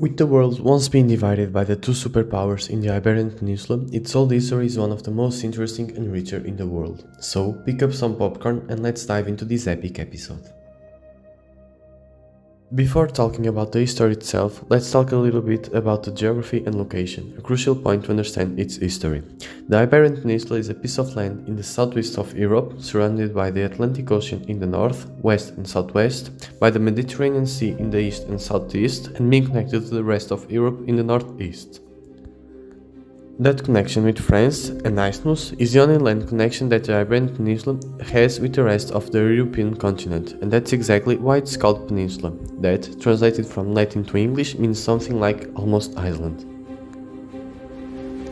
With the world once being divided by the two superpowers in the Iberian Peninsula, its old history is one of the most interesting and richer in the world. So, pick up some popcorn and let's dive into this epic episode. Before talking about the history itself, let's talk a little bit about the geography and location, a crucial point to understand its history. The Iberian Peninsula is a piece of land in the southwest of Europe, surrounded by the Atlantic Ocean in the north, west and southwest, by the Mediterranean Sea in the east and southeast, and being connected to the rest of Europe in the northeast. That connection with France and Isthmus is the only land connection that the Iberian Peninsula has with the rest of the European continent, and that's exactly why it's called Peninsula. That, translated from Latin to English, means something like almost island.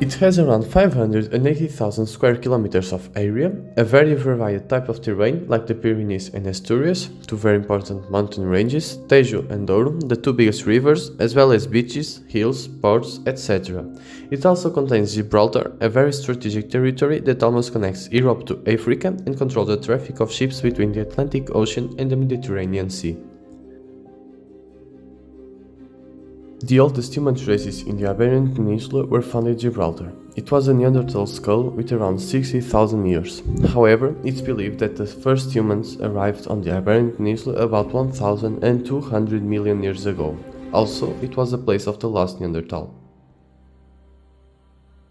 It has around 580,000 square kilometers of area, a very varied type of terrain like the Pyrenees and Asturias, two very important mountain ranges, Tejo and Douro, the two biggest rivers, as well as beaches, hills, ports, etc. It also contains Gibraltar, a very strategic territory that almost connects Europe to Africa and controls the traffic of ships between the Atlantic Ocean and the Mediterranean Sea. The oldest human traces in the Iberian Peninsula were found in Gibraltar. It was a Neanderthal skull with around 60,000 years. However, it's believed that the first humans arrived on the Iberian Peninsula about 1,200 million years ago. Also, it was the place of the last Neanderthal.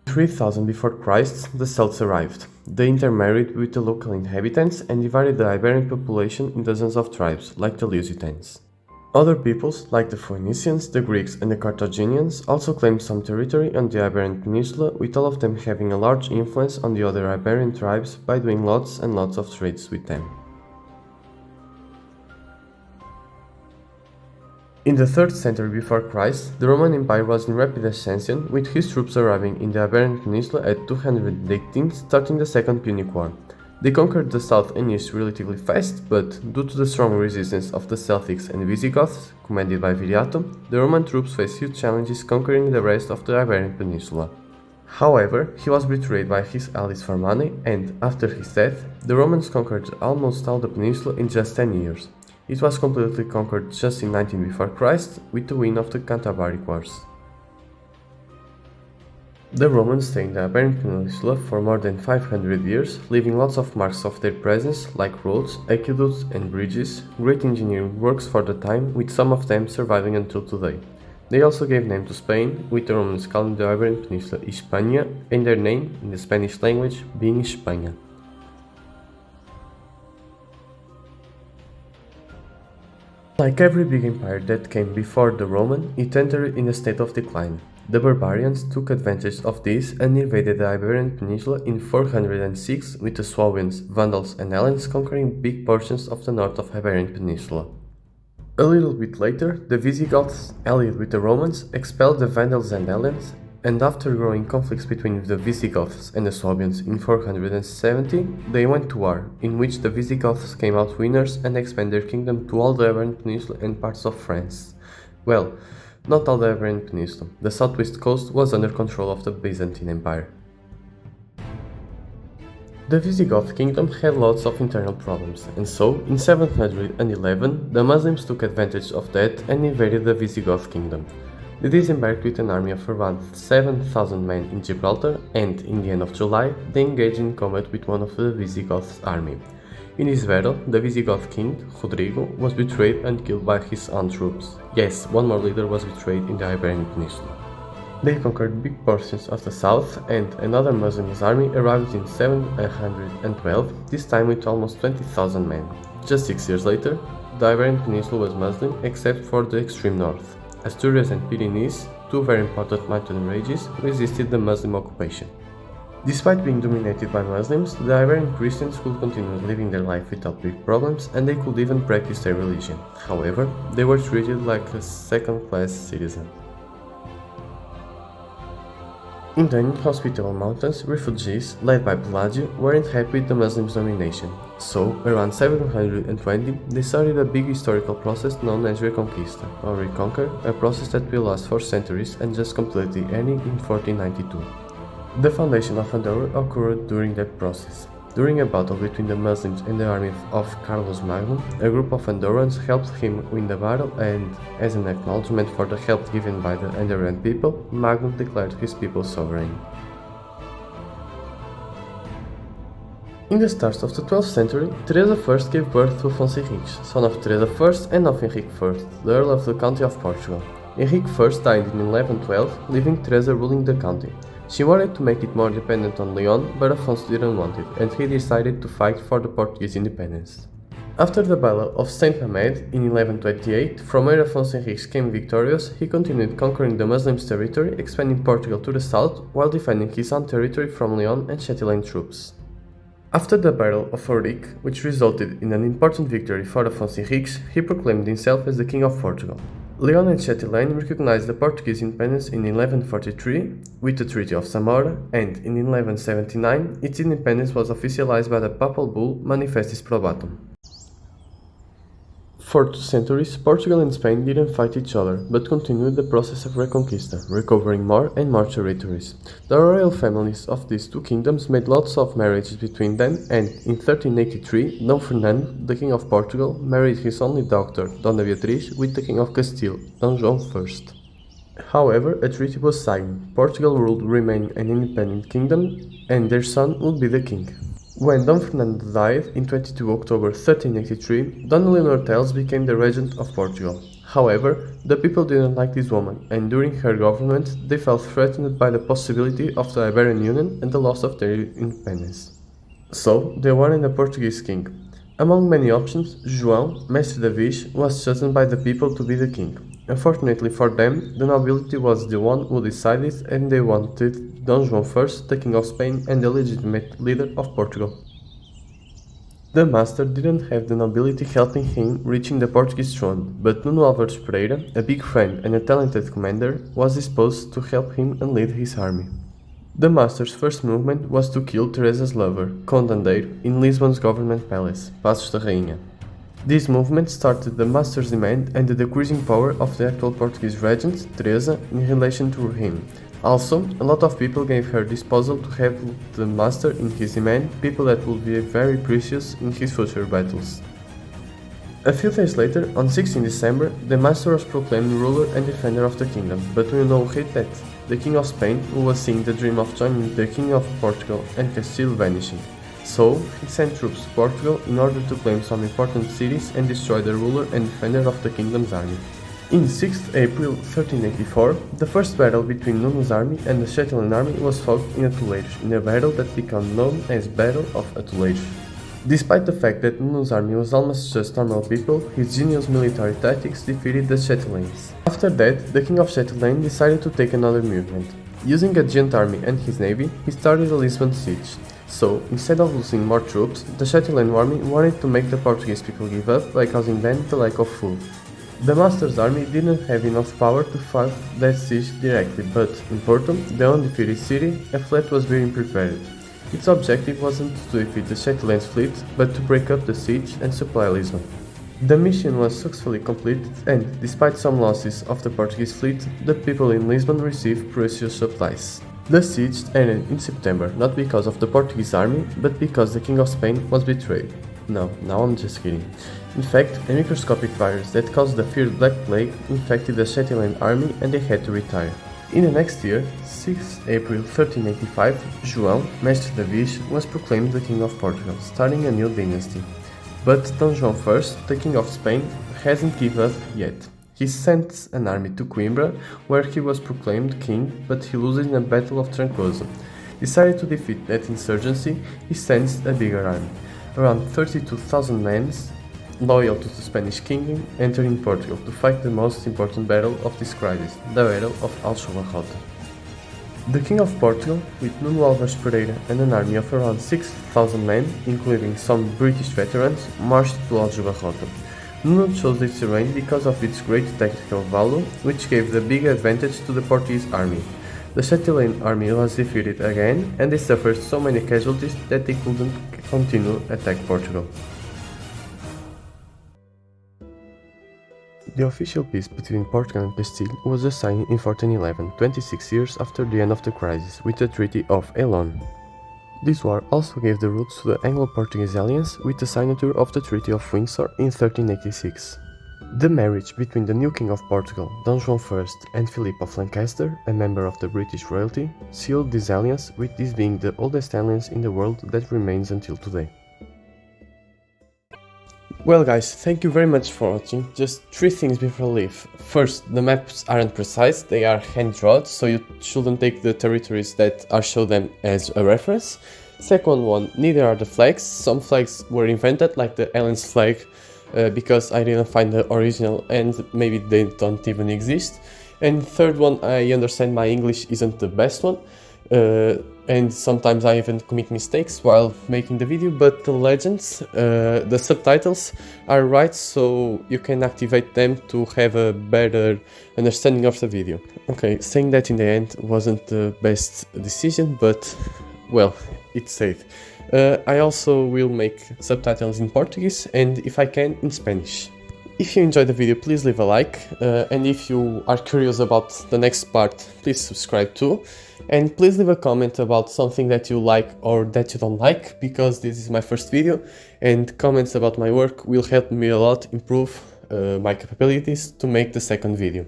3000 before Christ, the Celts arrived. They intermarried with the local inhabitants and divided the Iberian population in dozens of tribes, like the Lusitans. Other peoples, like the Phoenicians, the Greeks and the Carthaginians, also claimed some territory on the Iberian Peninsula, with all of them having a large influence on the other Iberian tribes by doing lots and lots of trades with them. In the 3rd century before Christ, the Roman Empire was in rapid ascension, with his troops arriving in the Iberian Peninsula at 218, starting the Second Punic War. They conquered the south and east relatively fast, but due to the strong resistance of the Celtics and Visigoths, commanded by Viriato, the Roman troops faced huge challenges conquering the rest of the Iberian Peninsula. However, he was betrayed by his allies Farmane, and after his death, the Romans conquered almost all the peninsula in just 10 years. It was completely conquered just in 19 before Christ, with the win of the Cantabaric Wars. The Romans stayed in the Iberian Peninsula for more than 500 years, leaving lots of marks of their presence like roads, aqueducts and bridges, great engineering works for the time, with some of them surviving until today. They also gave name to Spain, with the Romans calling the Iberian Peninsula Hispania, and their name, in the Spanish language, being España. Like every big empire that came before the Roman, it entered in a state of decline. The barbarians took advantage of this and invaded the Iberian Peninsula in 406, with the Swabians, Vandals and Hellenes conquering big portions of the north of Iberian Peninsula. A little bit later, the Visigoths, allied with the Romans, expelled the Vandals and Hellenes, and after growing conflicts between the Visigoths and the Swabians in 470, they went to war, in which the Visigoths came out winners and expanded their kingdom to all the Iberian Peninsula and parts of France. Well, not all the Iberian Peninsula. The southwest coast was under control of the Byzantine Empire. The Visigoth kingdom had lots of internal problems, and so, in 711, the Muslims took advantage of that and invaded the Visigoth kingdom. They disembarked with an army of around 7,000 men in Gibraltar, and, in the end of July, they engaged in combat with one of the Visigoths' army. In this battle, the Visigoth king, Rodrigo, was betrayed and killed by his own troops. Yes, one more leader was betrayed in the Iberian Peninsula. They conquered big portions of the south, and another Muslim army arrived in 712, this time with almost 20,000 men. Just 6 years later, the Iberian Peninsula was Muslim except for the extreme north. Asturias and Pyrenees, two very important mountain ranges, resisted the Muslim occupation. Despite being dominated by Muslims, the Iberian Christians could continue living their life without big problems, and they could even practice their religion. However, they were treated like a second-class citizen. In the inhospitable mountains, refugees, led by Pelagio, weren't happy with the Muslims' domination. So, around 720, they started a big historical process known as Reconquista, or Reconquer, a process that will last for centuries and just completely ending in 1492. The foundation of Andorra occurred during that process. During a battle between the Muslims and the army of Carlos Magno, a group of Andorrans helped him win the battle, and, as an acknowledgement for the help given by the Andorran people, Magno declared his people sovereign. In the start of the 12th century, Teresa I gave birth to Afonso Henriques, son of Teresa I and of Henrique I, the Earl of the County of Portugal. Henrique I died in 1112, leaving Teresa ruling the county. She wanted to make it more dependent on Leon, but Afonso didn't want it, and he decided to fight for the Portuguese independence. After the Battle of Saint Mamed in 1128, from where Afonso Henriques came victorious, he continued conquering the Muslims' territory, expanding Portugal to the south, while defending his own territory from Leon and Chatelaine troops. After the Battle of Ourique, which resulted in an important victory for Afonso Henriques, he proclaimed himself as the King of Portugal. Leon and Chatelaine recognized the Portuguese independence in 1143 with the Treaty of Zamora, and in 1179 its independence was officialized by the Papal Bull Manifestis Probatum. For 2 centuries, Portugal and Spain didn't fight each other, but continued the process of Reconquista, recovering more and more territories. The royal families of these two kingdoms made lots of marriages between them, and in 1383, Dom Fernando, the King of Portugal, married his only daughter, Dona Beatriz, with the King of Castile, Dom João I. However, a treaty was signed. Portugal would remain an independent kingdom, and their son would be the king. When Dom Fernando died in 22 October 1383, Dona Leonor Teles became the regent of Portugal. However, the people didn't like this woman, and during her government they felt threatened by the possibility of the Iberian Union and the loss of their independence. So, they wanted a Portuguese king. Among many options, João, Mestre da Viz, was chosen by the people to be the king. Unfortunately for them, the nobility was the one who decided, and they wanted Dom João I, the King of Spain and the legitimate leader of Portugal. The master didn't have the nobility helping him reaching the Portuguese throne, but Nuno Álvares Pereira, a big friend and a talented commander, was disposed to help him and lead his army. The master's first movement was to kill Teresa's lover, Conde Andeiro, in Lisbon's government palace, Passos da Rainha. This movement started the master's demand and the decreasing power of the actual Portuguese regent, Teresa, in relation to him. Also, a lot of people gave her this puzzle to have the master in his demand, people that would be very precious in his future battles. A few days later, on 16 December, the master was proclaimed ruler and defender of the kingdom, but we know hate that, the King of Spain, who was seeing the dream of joining the King of Portugal and Castile vanishing. So, he sent troops to Portugal in order to claim some important cities and destroy the ruler and defender of the kingdom's army. In 6th April 1384, the first battle between Nuno's army and the Chatelaine army was fought in Atoleiros, in a battle that became known as Battle of Atoleiros. Despite the fact that Nuno's army was almost just normal people, his genius military tactics defeated the Chatelaines. After that, the King of Chatelaine decided to take another movement. Using a giant army and his navy, he started a Lisbon siege. So, instead of losing more troops, the Chatelaine army wanted to make the Portuguese people give up by causing them the lack of food. The master's army didn't have enough power to fight that siege directly, but in Porto, the undefeated city, a fleet was being prepared. Its objective wasn't to defeat the Chatelain's fleet, but to break up the siege and supply Lisbon. The mission was successfully completed, and, despite some losses of the Portuguese fleet, the people in Lisbon received precious supplies. The siege ended in September, not because of the Portuguese army, but because the King of Spain was betrayed. No, now I'm just kidding. In fact, a microscopic virus that caused the feared Black Plague infected the Chatelaine army and they had to retire. In the next year, 6 April 1385, João, Mestre da Viz, was proclaimed the King of Portugal, starting a new dynasty. But Dom João I, the King of Spain, hasn't given up yet. He sent an army to Coimbra, where he was proclaimed king, but he loses in the Battle of Trancoso. Decided to defeat that insurgency, he sends a bigger army. Around 32,000 men, loyal to the Spanish king, entered in Portugal to fight the most important battle of this crisis, the Battle of Aljubarrota. The King of Portugal, with Nuno Álvares Pereira and an army of around 6,000 men, including some British veterans, marched to Aljubarrota. Nuno chose this terrain because of its great tactical value, which gave the big advantage to the Portuguese army. The Chatelaine army was defeated again, and they suffered so many casualties that they couldn't continue attack Portugal. The official peace between Portugal and Castile was signed in 1411, 26 years after the end of the crisis, with the Treaty of Elon. This war also gave the roots to the Anglo-Portuguese alliance with the signature of the Treaty of Windsor in 1386. The marriage between the new King of Portugal, Dom João I, and Philip of Lancaster, a member of the British royalty, sealed this alliance, with this being the oldest alliance in the world that remains until today. Well guys, thank you very much for watching. Just 3 things before I leave. First, the maps aren't precise, they are hand-drawn, so you shouldn't take the territories that I show them as a reference. Second one, neither are the flags. Some flags were invented, like the Alliance flag, because I didn't find the original and maybe they don't even exist. And third one, I understand my English isn't the best one, and sometimes I even commit mistakes while making the video, but the legends, the subtitles are right, so you can activate them to have a better understanding of the video. Okay, saying that in the end wasn't the best decision, but well, it's safe. I also will make subtitles in Portuguese and, if I can, in Spanish. If you enjoyed the video, please leave a like, and if you are curious about the next part, please subscribe too. And please leave a comment about something that you like or that you don't like, because this is my first video, and comments about my work will help me a lot improve my capabilities to make the second video.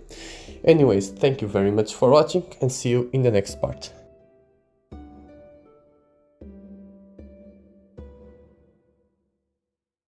Anyways, thank you very much for watching and see you in the next part.